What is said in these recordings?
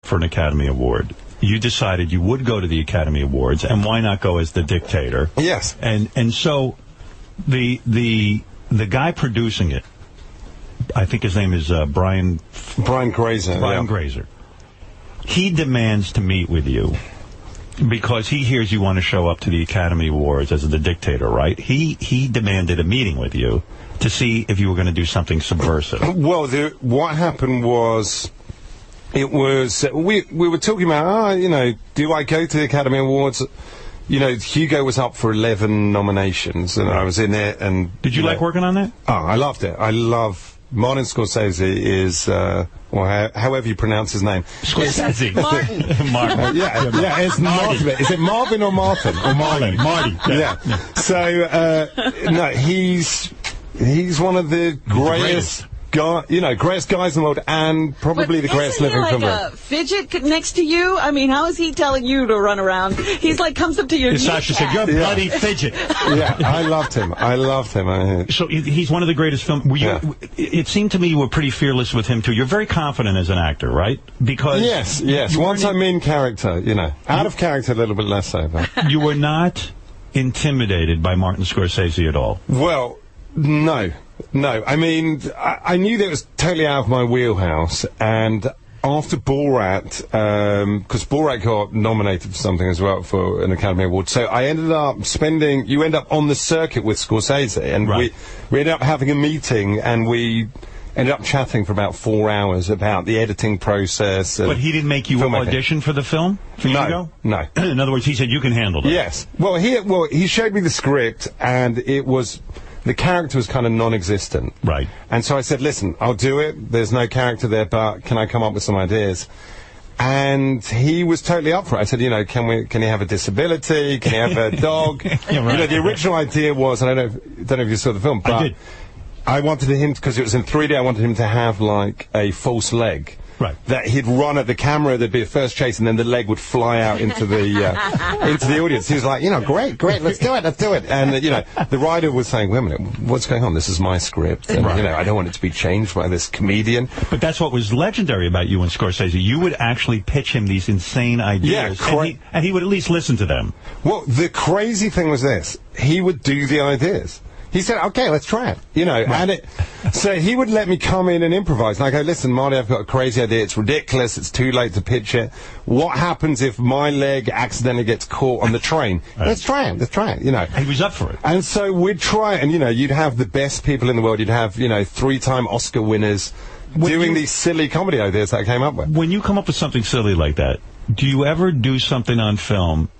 for an Academy Award. You decided you would go to the Academy Awards, and why not go as the dictator? Yes. And so the guy producing it, I think his name is Brian Grazer. Brian Grazer. He demands to meet with you because he hears you want to show up to the Academy Awards as the dictator, right? He demanded a meeting with you to see if you were going to do something subversive. Well, what happened was, it was, we were talking about, do I go to the Academy Awards? Hugo was up for 11 nominations, and I was in it. And did you like working on that? Oh, I loved it. I love Matin Scorsese is, or however you pronounce his name. Scorsese. Martin. Yeah, it's Martin. Is it Marvin or Martin? Or Marty. Yeah. So, no, he's one of the greatest greatest guys in the world, and probably the greatest living film. Isn't he like a fidget next to you? I mean, how is he telling you to run around? He's like, comes up to your knees. Sasha said, you're a bloody fidget. Yeah, I loved him. So he's one of the greatest film. It seemed to me you were pretty fearless with him, too. You're very confident as an actor, right? Because Yes. Once I'm in character, out of character a little bit less so. But. You were not intimidated by Martin Scorsese at all? Well, no. I mean, I knew that it was totally out of my wheelhouse, and after Borat, because Borat got nominated for something as well, for an Academy Award, so I ended up you end up on the circuit with Scorsese, and we ended up having a meeting, and we ended up chatting for about 4 hours about the editing process. But he didn't make you audition for the film? No. In other words, he said, you can handle it. Yes. Well, he showed me the script, and it was... The character was kind of non-existent. Right. And so I said, listen, I'll do it. There's no character there, but can I come up with some ideas? And he was totally up for it. I said, can he have a disability? Can he have a dog? The original idea was, and I don't know if you saw the film, but I did. I wanted him, because it was in 3D, I wanted him to have like a false leg. Right. That he'd run at the camera, there'd be a first chase, and then the leg would fly out into the audience. He was like, great, let's do it. And, the writer was saying, wait a minute, what's going on? This is my script. And, I don't want it to be changed by this comedian. But that's what was legendary about you and Scorsese. You would actually pitch him these insane ideas. Yeah, and he would at least listen to them. Well, the crazy thing was this. He would do the ideas. He said, okay, let's try it, and so he would let me come in and improvise. And I go, listen, Marty, I've got a crazy idea. It's ridiculous. It's too late to pitch it. What happens if my leg accidentally gets caught on the train? Let's try it, He was up for it. And so we'd try it, and, you'd have the best people in the world. You'd have, 3-time Oscar winners doing these silly comedy ideas that I came up with. When you come up with something silly like that, do you ever do something on film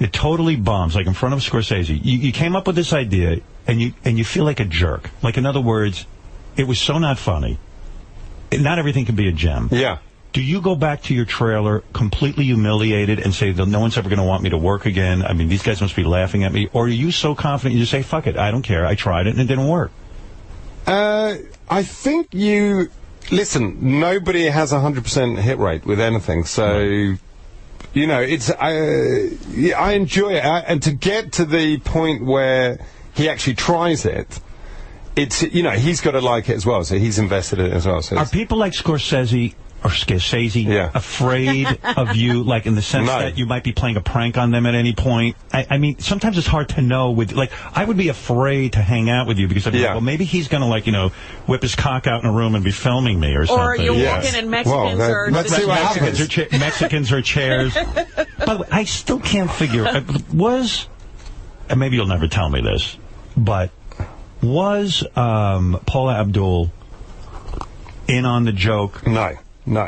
it totally bombs, like in front of Scorsese? You came up with this idea, and you feel like a jerk. Like, in other words, it was so not funny. Not everything can be a gem. Yeah. Do you go back to your trailer completely humiliated and say, no one's ever going to want me to work again? I mean, these guys must be laughing at me. Or are you so confident you just say, fuck it, I don't care. I tried it and it didn't work? I think listen, nobody has a 100% hit rate with anything, so... I enjoy it, and to get to the point where he actually tries it, he's got to like it as well, so he's invested in it as well. So are people like Scorsese afraid of you, like in the sense that you might be playing a prank on them at any point? I mean, sometimes it's hard to know. I would be afraid to hang out with you because I'd be like, well, maybe he's going to, whip his cock out in a room and be filming me or something. Or you're walking and Mexicans or chairs. By the way, I still can't figure, and maybe you'll never tell me this, but was Paula Abdul in on the joke? No.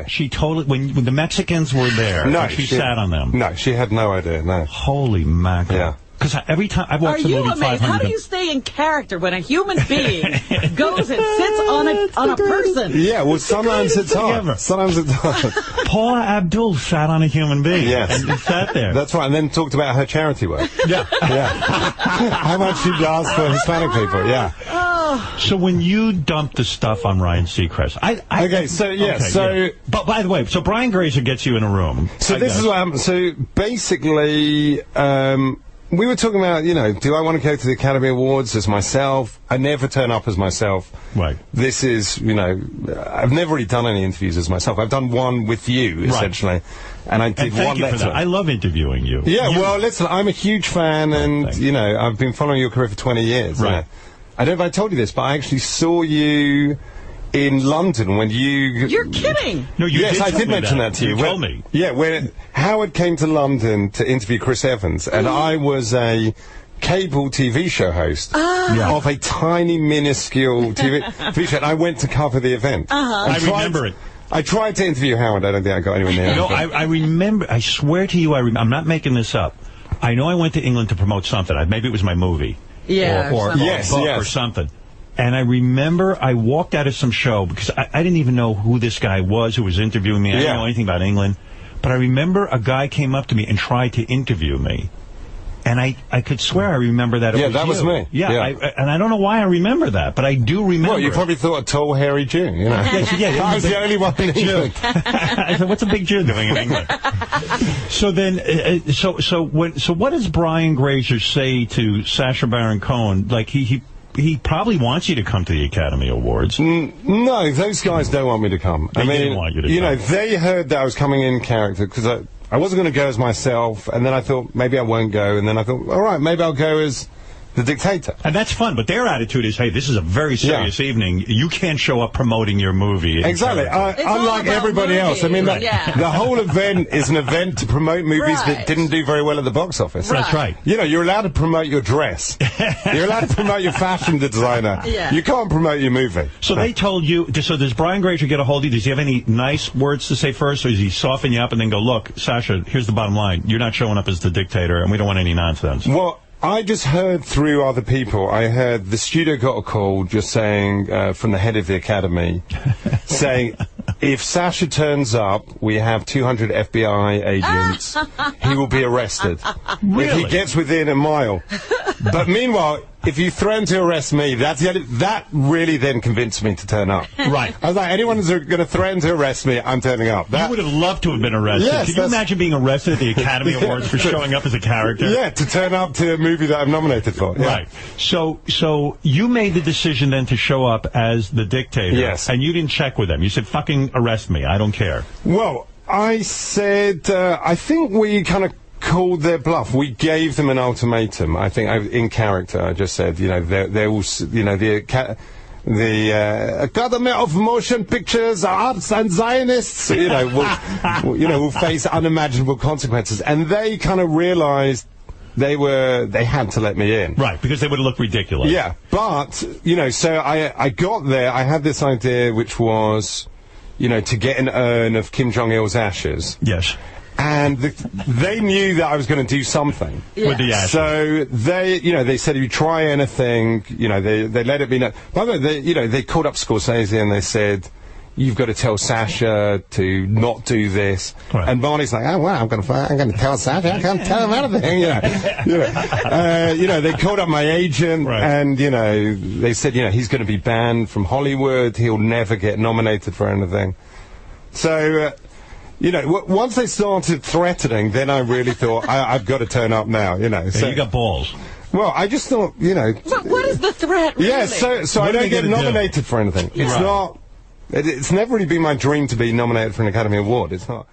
She totally, when the Mexicans were there, she sat on them. No, she had no idea, no. Holy mackerel. Yeah. Because every time I've watched the movie 500... Are you amazed? How do you stay in character when a human being goes and sits on a person? Yeah, well, sometimes it's hard. Paula Abdul sat on a human being. Yes. And sat there. That's right, and then talked about her charity work. Yeah. How much she does for Hispanic people, yeah. So when you dumped the stuff on Ryan Seacrest, But by the way, so Brian Grazer gets you in a room. So this is what happened. So basically, we were talking about, do I want to go to the Academy Awards as myself? I never turn up as myself. Right. This is, I've never really done any interviews as myself. I've done one with you, essentially. And I did thank one you letter. for that. I love interviewing you. Yeah, well, listen, I'm a huge fan, and, I've been following your career for 20 years. Right. I don't know if I told you this, but I actually saw you in London when you... You're kidding! No, you yes, did I tell did me mention that to you. You told me. Yeah, when Howard came to London to interview Chris Evans, and I was a cable TV show host of a tiny, minuscule TV show, and I went to cover the event. I remember it. I tried to interview Howard. I don't think I got anywhere near No, I remember. I swear to you, I'm not making this up. I know I went to England to promote something. Maybe it was my movie. Yeah. Or a book or something. And I remember I walked out of some show because I didn't even know who this guy was who was interviewing me. I didn't know anything about England. But I remember a guy came up to me and tried to interview me. And I could swear I remember that it was that was me. Yeah, and I don't know why I remember that, but I do remember. Well, you probably thought a tall, hairy Jew, I was the only one in England. I said, what's a big Jew doing in England? So then, so what does Brian Grazer say to Sacha Baron Cohen? Like, he probably wants you to come to the Academy Awards. No, those guys don't want me to come. They didn't want you to come. They heard that I was coming in character, because I wasn't going to go as myself, and then I thought, maybe I won't go, and then I thought, all right, maybe I'll go as the dictator. And that's fun, but their attitude is, hey, this is a very serious evening. You can't show up promoting your movie. Exactly. Unlike everybody else. I mean, the whole event is an event to promote movies that didn't do very well at the box office. That's right. You're allowed to promote your dress. You're allowed to promote your fashion designer. You can't promote your movie. So they told you, so does Brian Grazer get a hold of you? Does he have any nice words to say first, or does he soften you up and then go, look, Sacha, here's the bottom line. You're not showing up as the dictator, and we don't want any nonsense. Well, I just heard through other people, I heard the studio got a call just saying, from the head of the Academy, saying, if Sacha turns up, we have 200 FBI agents, he will be arrested. Really? If he gets within a mile. But meanwhile, if you threaten to arrest me, that really then convinced me to turn up. Right. I was like, anyone who's going to threaten to arrest me, I'm turning up. You would have loved to have been arrested. Yes, Can you imagine being arrested at the Academy Awards for showing up as a character? Yeah, to turn up to a movie that I'm nominated for. Yeah. Right. So you made the decision then to show up as the dictator. Yes. And you didn't check with them. You said, fucking arrest me. I don't care. Well, I said, I think we kind of called their bluff. We gave them an ultimatum. I think in character, I just said, there was, the Academy of Motion Pictures, Arts and Zionists, will face unimaginable consequences. And they kind of realized they had to let me in. Right, because they would have looked ridiculous. Yeah, but, so I got there, I had this idea which was, to get an urn of Kim Jong-il's ashes. Yes. And they knew that I was going to do something with the ashes. So they said if you try anything, they let it be known. By the way, they called up Scorsese and they said, you've got to tell Sacha to not do this. Right. And Barney's like, oh well, I'm going to tell Sacha. I can't tell him anything. They called up my agent, and they said, he's going to be banned from Hollywood. He'll never get nominated for anything. So. Once they started threatening, then I really thought, I've got to turn up now, So you got balls. Well, I just thought, But what is the threat, really? Yeah, so I don't get nominated for anything. It's not... It's never really been my dream to be nominated for an Academy Award. It's not...